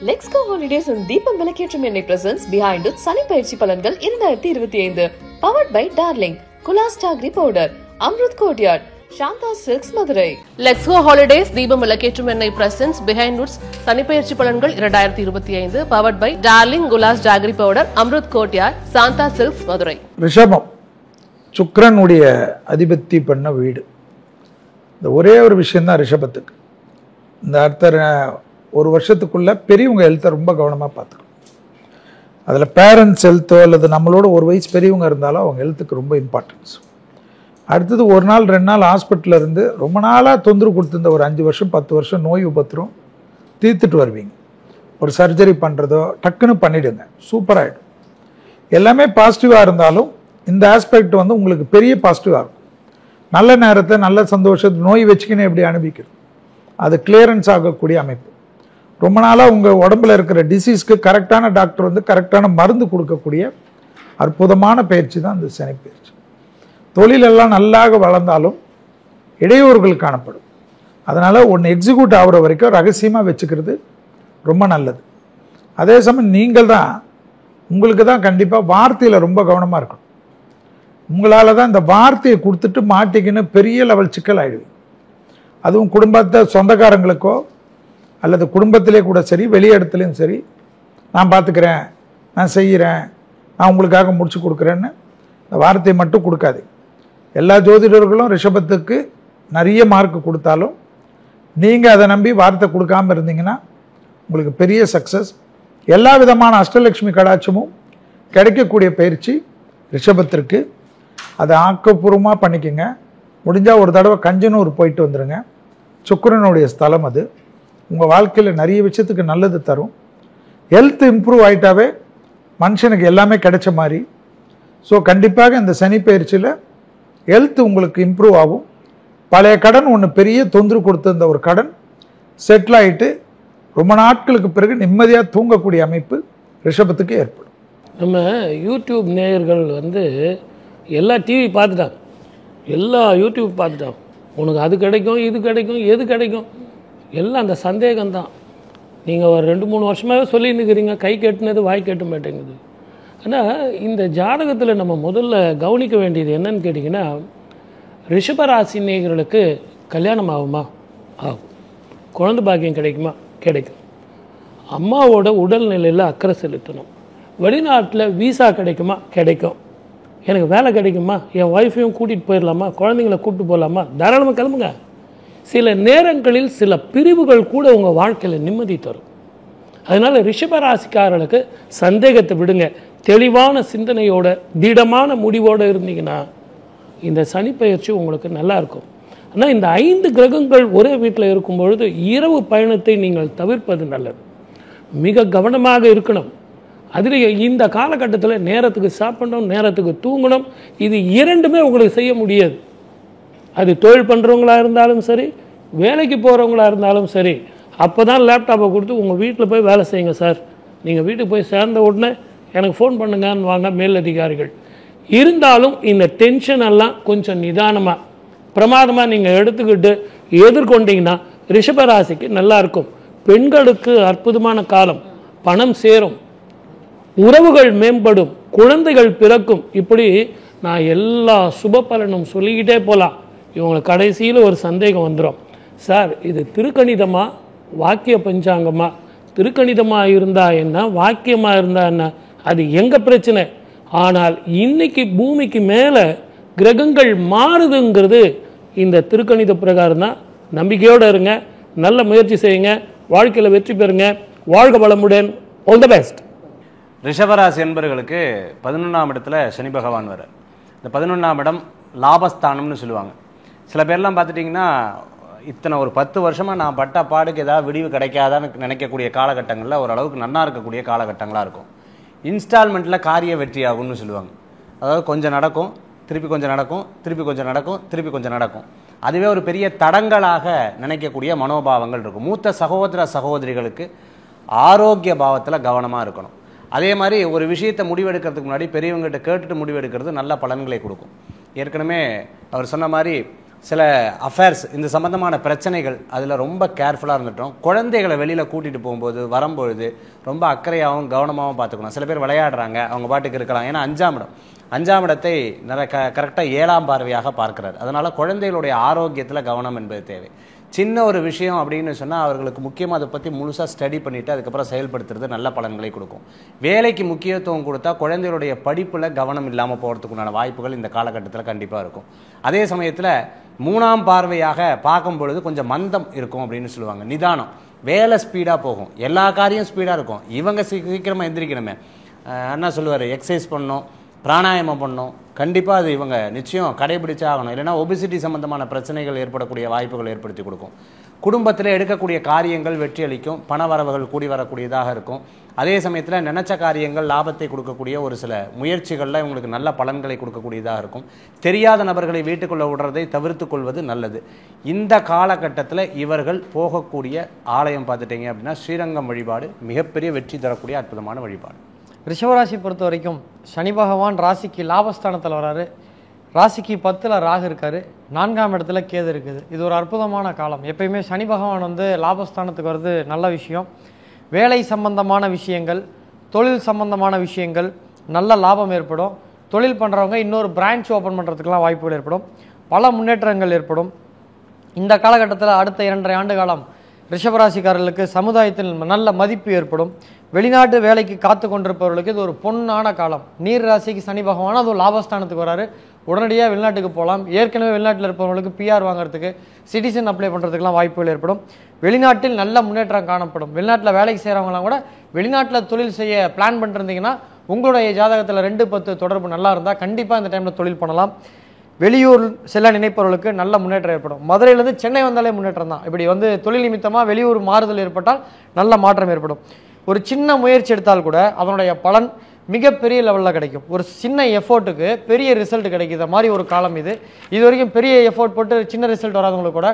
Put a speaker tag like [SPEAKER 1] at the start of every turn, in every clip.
[SPEAKER 1] Let's go holidays and Deepam Velaketram Ennai presents Behind It Sunny Payirchi Palangal 2025 powered by Darling, Kulas Agri Powder, Amrut Courtyard, Shanta Silks Madurai.
[SPEAKER 2] Let's go holidays Deepam Velaketram Ennai presents Behind It Sunny Payirchi Palangal 2025 powered by Darling, Kulas Agri Powder, Amrut Courtyard, Shanta Silks Madurai.
[SPEAKER 3] ரிஷபம் சுக்கிரனுடைய அதிபத்தி பண்ண வீடு. இந்த ஒரே ஒரு விஷயந்தான் ரிஷபத்துக்கு. இந்த அடுத்த ஒரு வருஷத்துக்குள்ளே பெரியவங்க ஹெல்த்தை ரொம்ப கவனமாக பார்த்துக்கணும். அதில் பேரண்ட்ஸ் ஹெல்த்தோ அல்லது நம்மளோட ஒரு வயசு பெரியவங்க இருந்தாலும் அவங்க ஹெல்த்துக்கு ரொம்ப இம்பார்ட்டன்ஸ். அடுத்தது ஒரு நாள் 2 நாள் ஹாஸ்பிட்டலில் இருந்து ரொம்ப நாளாக தொந்தரவு கொடுத்துருந்த ஒரு 5 வருஷம் 10 வருஷம் நோய் உபத்திரம் தீர்த்துட்டு வருவீங்க. ஒரு சர்ஜரி பண்ணுறதோ டக்குன்னு பண்ணிவிடுங்க, சூப்பராகிடும். எல்லாமே பாசிட்டிவாக இருந்தாலும் இந்த ஆஸ்பெக்ட் உங்களுக்கு பெரிய பாசிட்டிவாக இருக்கும். நல்ல நேரத்தை நல்ல சந்தோஷத்தை நோய் வச்சுக்கின்னு எப்படி அனுபவிக்கிறது, அது கிளியரன்ஸ் ஆகக்கூடிய அமைப்பு. ரொம்ப நாளாக உங்கள் உடம்புல இருக்கிற டிசீஸ்க்கு கரெக்டான டாக்டர் கரெக்டான மருந்து கொடுக்கக்கூடிய அற்புதமான பயிற்சி தான் இந்த சனி பயிற்சி. தொழிலெல்லாம் நல்லாக வளர்ந்தாலும் இடையூறுகள் காணப்படும். அதனால் ஒன்று எக்ஸிக்யூட் ஆகிற வரைக்கும் ரகசியமாக வச்சுக்கிறது ரொம்ப நல்லது. அதே சமயம் நீங்கள் தான் உங்களுக்கு தான் கண்டிப்பாக வார்த்தையில் ரொம்ப கவனமாக இருக்கணும். உங்களால் தான் இந்த வார்த்தையை கொடுத்துட்டு மாட்டிக்கின்னு பெரிய லெவல் சிக்கல் ஆகிடுவீங்க. அதுவும் குடும்பத்தை சொந்தக்காரங்களுக்கோ அல்லது குடும்பத்திலே கூட சரி வெளி இடத்துலையும் சரி, நான் பார்த்துக்கிறேன், நான் செய்கிறேன், நான் உங்களுக்காக முடிச்சு கொடுக்குறேன்னு இந்த வார்த்தையை மட்டும் கொடுக்காது. எல்லா ஜோதிடர்களும் ரிஷபத்துக்கு நிறைய மார்க் கொடுத்தாலும் நீங்கள் அதை நம்பி வார்த்தை கொடுக்காமல் இருந்தீங்கன்னா உங்களுக்கு பெரிய சக்ஸஸ், எல்லா விதமான அஷ்டலட்சுமி கடாட்சமும் கிடைக்கக்கூடிய பயிற்சி ரிஷபத்திற்கு. அதை ஆக்கப்பூர்வமாக பண்ணிக்கோங்க. முடிஞ்சால் ஒரு தடவை கஞ்சனூர் போயிட்டு வந்துடுங்க. சுக்கிரனுடைய ஸ்தலம் அது. உங்கள் வாழ்க்கையில் நிறைய விஷயத்துக்கு நல்லது தரும். ஹெல்த் இம்ப்ரூவ் ஆகிட்டாவே மனுஷனுக்கு எல்லாமே கிடைச்ச மாதிரி. ஸோ கண்டிப்பாக இந்த சனி பயிற்சியில் ஹெல்த் உங்களுக்கு இம்ப்ரூவ் ஆகும். பழைய கடன் ஒன்று பெரிய தொந்தரவு கொடுத்திருந்த ஒரு கடன் செட்டில் ஆகிட்டு ரொம்ப நாட்களுக்கு பிறகு நிம்மதியாக தூங்கக்கூடிய அமைப்பு ரிஷபத்துக்கு ஏற்படும்.
[SPEAKER 4] நம்ம யூடியூப் நேயர்கள் எல்லா டிவி பார்த்துட்டாங்க, எல்லா யூடியூப் பார்த்துட்டாங்க. உனக்கு அது கிடைக்கும், இது கிடைக்கும், எது கிடைக்கும், எல்லாம் அந்த சந்தேகம்தான். நீங்கள் ஒரு 2-3 வருஷமாகவே சொல்லின்னு இருக்கிறீங்க, கை கெட்டினது வாய் கெட்ட மாட்டேங்குது. ஆனால் இந்த ஜாதகத்தில் நம்ம முதல்ல கவனிக்க வேண்டியது என்னன்னு கேட்டிங்கன்னா, ரிஷபராசி நேயர்களுக்கு கல்யாணம் ஆகுமா? ஆகும். குழந்தை பாக்கியம் கிடைக்குமா? கிடைக்கும். அம்மாவோட உடல்நிலையில் அக்கறை செலுத்தணும். வெளிநாட்டில் வீசா கிடைக்குமா? கிடைக்கும். எனக்கு வேலை கிடைக்குமா? என் ஒய்ஃபையும் கூட்டிகிட்டு போயிடலாமா? குழந்தைங்கள கூப்பிட்டு போகலாமா? தாராளமாக கிளம்புங்க. சில நேரங்களில் சில பிரிவுகள் கூட உங்கள் வாழ்க்கையில் நிம்மதி தரும். அதனால் ரிஷபராசிக்காரர்களுக்கு சந்தேகத்தை விடுங்க. தெளிவான சிந்தனையோட திடமான முடிவோடு இருந்தீங்கன்னா இந்த சனி பயிற்சி உங்களுக்கு நல்லாயிருக்கும். ஆனால் இந்த 5 கிரகங்கள் ஒரே வீட்டில் இருக்கும் பொழுது இரவு பயணத்தை நீங்கள் தவிர்ப்பது நல்லது. மிக கவனமாக இருக்கணும். அதில் இந்த காலகட்டத்தில் நேரத்துக்கு சாப்பிடணும், நேரத்துக்கு தூங்கணும். இது 2மே உங்களுக்கு செய்ய முடியாது. அது தொழில் பண்ணுறவங்களா இருந்தாலும் சரி, வேலைக்கு போகிறவங்களா இருந்தாலும் சரி, அப்போ தான் லேப்டாப்பை கொடுத்து உங்கள் வீட்டில் போய் வேலை செய்யுங்க சார், நீங்கள் வீட்டுக்கு போய் சேர்ந்த உடனே எனக்கு ஃபோன் பண்ணுங்கன்னு வாங்க மேலதிகாரிகள். இருந்தாலும் இந்த டென்ஷன் எல்லாம் கொஞ்சம் நிதானமாக பிரமாதமாக நீங்கள் எடுத்துக்கிட்டு எதிர்கொண்டீங்கன்னா ரிஷபராசிக்கு நல்லாயிருக்கும். பெண்களுக்கு அற்புதமான காலம். பணம் சேரும், உறவுகள் மேம்படும், குழந்தைகள் பிறக்கும். இப்படி நான் எல்லா சுப பலனும் சொல்லிக்கிட்டே போகலாம். இவங்களுக்கு கடைசியில் ஒரு சந்தேகம் வந்துடும், சார் இது திருக்கணிதமா வாக்கிய பஞ்சாங்கமா? திருக்கணிதமாக இருந்தால் என்ன, வாக்கியமாக இருந்தால் என்ன, அது எங்கள் பிரச்சனை. ஆனால் இன்னைக்கு பூமிக்கு மேலே கிரகங்கள் மாறுதுங்கிறது இந்த திருக்கணித பிரகாரம் தான். நம்பிக்கையோடு இருங்க, நல்ல முயற்சி செய்யுங்க, வாழ்க்கையில் வெற்றி பெறுங்க. வாழ்க வளமுடன். All the best.
[SPEAKER 5] ரிஷபராசி என்பவர்களுக்கு 11ஆம் இடத்துல சனி பகவான் வர. இந்த 11ஆம் இடம் லாபஸ்தானம்னு சொல்லுவாங்க. சில பேர்லாம் பார்த்துட்டிங்கன்னா இத்தனை ஒரு 10 வருஷமாக நான் பட்ட பாடுக்கு ஏதாவது விடிவு கிடைக்காதான்னு நினைக்கக்கூடிய காலகட்டங்களில் ஓரளவுக்கு நல்லா இருக்கக்கூடிய காலகட்டங்களாக இருக்கும். இன்ஸ்டால்மெண்ட்டில் காரிய வெற்றி ஆகும்னு சொல்லுவாங்க. அதாவது கொஞ்சம் நடக்கும், திருப்பி கொஞ்சம் நடக்கும், திருப்பி கொஞ்சம் நடக்கும், திருப்பி கொஞ்சம் நடக்கும். அதுவே ஒரு பெரிய தடங்களாக நினைக்கக்கூடிய மனோபாவங்கள் இருக்கும். மூத்த சகோதர சகோதரிகளுக்கு ஆரோக்கிய பாவத்தில் கவனமாக இருக்கணும். அதே மாதிரி ஒரு விஷயத்தை முடிவெடுக்கிறதுக்கு முன்னாடி பெரியவங்ககிட்ட கேட்டுட்டு முடிவெடுக்கிறது நல்ல பலன்களை கொடுக்கும். ஏற்கனவே அவர் சொன்ன மாதிரி சில அஃபேர்ஸ் இந்த சம்பந்தமான பிரச்சனைகள் அதில் ரொம்ப கேர்ஃபுல்லாக இருந்துட்டோம். குழந்தைகளை வெளியில் கூட்டிகிட்டு போகும்போது வரும்பொழுது ரொம்ப அக்கறையாகவும் கவனமாகவும் பார்த்துக்கணும். சில பேர் விளையாடுறாங்க, அவங்க பாட்டுக்கு இருக்கலாம். ஏன்னா 5ஆம் இடத்தை கரெக்டாக 7ஆம் பார்வையாக பார்க்கிறார். அதனால் குழந்தைகளுடைய ஆரோக்கியத்தில் கவனம் என்பது தேவை. சின்ன ஒரு விஷயம் அப்படின்னு சொன்னால் அவர்களுக்கு முக்கியமாக அதை பற்றி முழுசாக ஸ்டடி பண்ணிவிட்டு அதுக்கப்புறம் செயல்படுத்துறது நல்ல பலன்களை கொடுக்கும். வேலைக்கு முக்கியத்துவம் கொடுத்தா குழந்தைகளுடைய படிப்பில் கவனம் இல்லாமல் போகிறதுக்குண்டான வாய்ப்புகள் இந்த காலகட்டத்தில் கண்டிப்பாக இருக்கும். அதே சமயத்தில் 3ஆம் பார்வையாக பார்க்கும் பொழுது கொஞ்சம் மந்தம் இருக்கும் அப்படின்னு சொல்லுவாங்க. நிதானம், வேலை ஸ்பீடாக போகும், எல்லா காரியம் ஸ்பீடாக இருக்கும். இவங்க சீக்கிரமாக எந்திரிக்கணுமே, அண்ணா சொல்லுவார், எக்ஸசைஸ் பண்ணணும், பிராணாயாமம் பண்ணணும், கண்டிப்பாக அது இவங்க நிச்சயம் கடைபிடிச்சே ஆகணும். இல்லைனா ஒபிசிட்டி சம்பந்தமான பிரச்சனைகள் ஏற்படக்கூடிய வாய்ப்புகள் ஏற்படுத்தி கொடுக்கும். குடும்பத்தில் எடுக்கக்கூடிய காரியங்கள் வெற்றி அளிக்கும், பண வரவுகள் கூடி வரக்கூடியதாக இருக்கும். அதே சமயத்தில் நினைச்ச காரியங்கள் லாபத்தை கொடுக்கக்கூடிய ஒரு சில முயற்சிகளில் இவங்களுக்கு நல்ல பலன்களை கொடுக்கக்கூடியதாக இருக்கும். தெரியாத நபர்களை வீட்டுக்குள்ளே விடுறதை தவிர்த்து கொள்வது நல்லது. இந்த காலகட்டத்தில் இவர்கள் போகக்கூடிய ஆலயம் பார்த்துட்டீங்க அப்படின்னா ஸ்ரீரங்கம் வழிபாடு மிகப்பெரிய வெற்றி தரக்கூடிய அற்புதமான வழிபாடு.
[SPEAKER 6] ரிஷபராசி பொறுத்த வரைக்கும் சனி பகவான் ராசிக்கு லாபஸ்தானத்தில் வராரு. ராசிக்கு 10ல் ராகு இருக்கார், 4ஆம் இடத்துல கேது இருக்குது. இது ஒரு அற்புதமான காலம். எப்பயுமே சனி பகவான் வந்து லாபஸ்தானத்துக்கு வர்றது நல்ல விஷயம். வேலை சம்பந்தமான விஷயங்கள், தொழில் சம்பந்தமான விஷயங்கள் நல்ல லாபம் ஏற்படும். தொழில் பண்ணுறவங்க இன்னொரு பிரான்ச் ஓப்பன் பண்ணுறதுக்கெலாம் வாய்ப்புகள் ஏற்படும். பல முன்னேற்றங்கள் ஏற்படும். இந்த காலகட்டத்தில் அடுத்த 2.5 ஆண்டு காலம் ரிஷபராசிக்காரர்களுக்கு சமுதாயத்தில் நல்ல மதிப்பு ஏற்படும். வெளிநாட்டு வேலைக்கு காத்து கொண்டிருப்பவர்களுக்கு இது ஒரு பொன்னான காலம். நீர் ராசிக்கு சனி பகவான் அதுவும் லாபஸ்தானத்துக்கு வராரு. உடனடியாக வெளிநாட்டுக்கு போகலாம். ஏற்கனவே வெளிநாட்டில் இருப்பவர்களுக்கு PR வாங்குறதுக்கு, சிட்டிசன் அப்ளை பண்ணுறதுக்கெலாம் வாய்ப்புகள் ஏற்படும். வெளிநாட்டில் நல்ல முன்னேற்றம் காணப்படும். வெளிநாட்டில் வேலைக்கு செய்கிறவங்களாம் கூட வெளிநாட்டில் தொழில் செய்ய பிளான் பண்ணிருந்தீங்கன்னா உங்களுடைய ஜாதகத்தில் 2-10 தொடர்பு நல்லா இருந்தால் கண்டிப்பாக இந்த டைமில் தொழில் பண்ணலாம். வெளியூர் செல்ல நினைப்பவர்களுக்கு நல்ல முன்னேற்றம் ஏற்படும். மதுரையிலேருந்து சென்னை வந்தாலே முன்னேற்றம் தான். இப்படி வந்து தொழில் நிமித்தமாக வெளியூர் மாறுதல் ஏற்பட்டால் நல்ல மாற்றம் ஏற்படும். ஒரு சின்ன முயற்சி எடுத்தால் கூட அதனுடைய பலன் மிகப்பெரிய லெவலில் கிடைக்கும். ஒரு சின்ன எஃபோர்ட்டுக்கு பெரிய ரிசல்ட் கிடைக்கிற மாதிரி ஒரு காலம் இது. இது வரைக்கும் பெரிய எஃபோர்ட் போட்டு சின்ன ரிசல்ட் வராதவங்களுக்கு கூட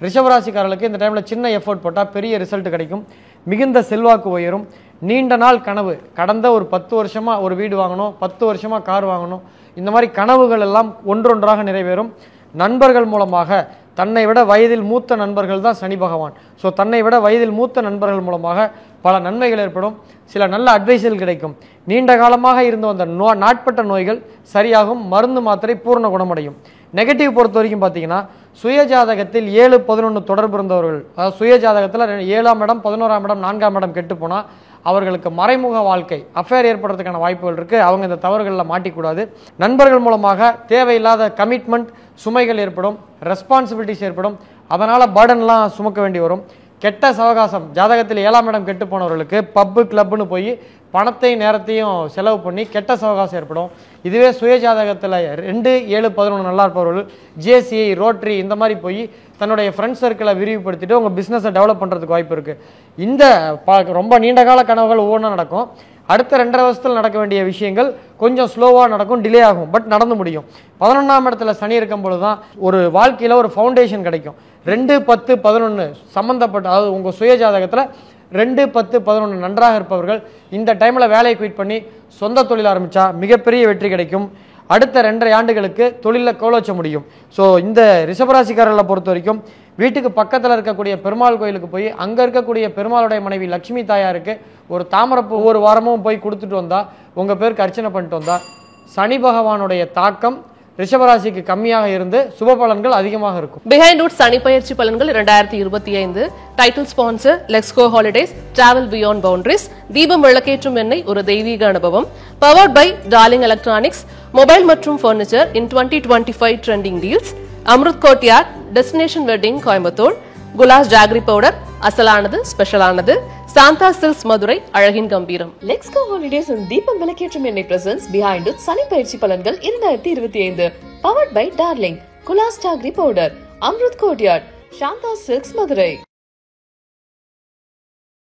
[SPEAKER 6] ரிஷபராசிக்காரர்களுக்கு இந்த டைமில் சின்ன எஃபோர்ட் போட்டால் பெரிய ரிசல்ட் கிடைக்கும். மிகுந்த செல்வாக்கு உயரும். நீண்ட நாள் கனவு, கடந்த ஒரு 10 வருஷமாக ஒரு வீடு வாங்கணும், 10 வருஷமாக கார் வாங்கணும், இந்த மாதிரி கனவுகள் எல்லாம் ஒன்றொன்றாக நிறைவேறும். நண்பர்கள் மூலமாக, தன்னை விட வயதில் மூத்த நண்பர்கள் தான் சனி பகவான். ஸோ தன்னை விட வயதில் மூத்த நண்பர்கள் மூலமாக பல நன்மைகள் ஏற்படும். சில நல்ல அட்வைஸ்கள் கிடைக்கும். நீண்ட காலமாக இருந்து வந்த நாட்பட்ட நோய்கள் சரியாகும். மருந்து மாத்திரை பூர்ண குணமடையும். நெகட்டிவ் பொறுத்த வரைக்கும் பார்த்தீங்கன்னா சுயஜாதகத்தில் 7-11 தொடர்பு இருந்தவர்கள், அதாவது சுயஜாதகத்தில் 7ஆம் இடம், 11ஆம் இடம், 4ஆம் இடம் கெட்டு போனால் அவர்களுக்கு மறைமுக வாழ்க்கை அஃபேர் ஏற்படுறதுக்கான வாய்ப்புகள் இருக்குது. அவங்க இந்த தவறுகளில் மாட்டிக்கூடாது. நண்பர்கள் மூலமாக தேவையில்லாத கமிட்மெண்ட் சுமைகள் ஏற்படும், ரெஸ்பான்சிபிலிட்டிஸ் ஏற்படும். அதனால் பர்டன்லாம் சுமக்க வேண்டி வரும். கெட்ட சவகாசம், ஜாதகத்தில் 7ஆம் இடம் கெட்டு போனவர்களுக்கு பப்பு கிளப்னு போய் பணத்தையும் நேரத்தையும் செலவு பண்ணி கெட்ட சவகாசம் ஏற்படும். இதுவே சுய ஜாதகத்தில் 2, 7, 11 நல்லா இருப்பவர்கள் JCI, ரோட்ரி இந்த மாதிரி போய் தன்னுடைய ஃப்ரெண்ட் சர்க்கிளை விரிவுபடுத்திட்டு உங்கள் பிஸ்னஸை டெவலப் பண்ணுறதுக்கு வாய்ப்பு இருக்குது. இந்த ரொம்ப நீண்ட கால கனவுகள் ஒவ்வொன்றா நடக்கும். அடுத்த 2.5 வருஷத்தில் நடக்க வேண்டிய விஷயங்கள் கொஞ்சம் ஸ்லோவாக நடக்கும், டிலே ஆகும், பட் நடந்து முடியும். 11ஆம் இடத்துல சனி இருக்கும் பொழுது தான் ஒரு வாழ்க்கையில் ஒரு ஃபவுண்டேஷன் கிடைக்கும். 2, 10, 11 சம்மந்தப்பட்ட, அதாவது உங்கள் சுய ஜாதகத்தில் 2, 10, 11 நன்றாக இருப்பவர்கள் இந்த டைமில் வேலையை குயிட் பண்ணி சொந்த தொழில் ஆரம்பித்தா மிகப்பெரிய வெற்றி கிடைக்கும். அடுத்த 2.5 ஆண்டுகளுக்கு தொழிலில் கோலோச்ச முடியும். ஸோ இந்த ரிஷபராசிக்காரர்களை பொறுத்த வரைக்கும் வீட்டுக்கு பக்கத்தில் இருக்கக்கூடிய பெருமாள் கோயிலுக்கு போய் அங்கே இருக்கக்கூடிய பெருமாளுடைய மனைவி லட்சுமி தாயாருக்கு ஒரு தாமரப்பு ஒவ்வொரு வாரமும் போய் கொடுத்துட்டு வந்தால், உங்கள் பேருக்கு அர்ச்சனை பண்ணிட்டு வந்தால் சனி பகவானுடைய தாக்கம் ரிஷபராசிக்கு கம்மியாக இருந்து சுப பலன்கள் அதிகமாக இருக்கும்.
[SPEAKER 2] பிஹைண்ட் ரூட்ஸ் சனி பயிற்சி பலன்கள் 2025 title sponsor Lexco holidays, travel beyond boundaries, தீபம் விளக்கேற்றும் எண்ணெய் ஒரு தெய்வீக அனுபவம், powered by Darling electronics, mobile மற்றும் furniture in 2025 trending deals, Amrut courtyard, destination wedding Coimbatore, Gulas jaggery powder அசலானது ஸ்பெஷலானது, சாந்தா சில்க்ஸ் மதுரை அழகின் கம்பீரம்.
[SPEAKER 1] லெக்ஸ்கோ ஹாலிடேஸ் அண்ட் தீபம் விளக்கேற்றும் எண்ணெய் பிரசன்ஸ் பிஹைண்ட் சனி பயிற்சி பலன்கள் 2025 powered by Darling, Gulas jaggery powder, Amrut courtyard, Shantha silks Madurai.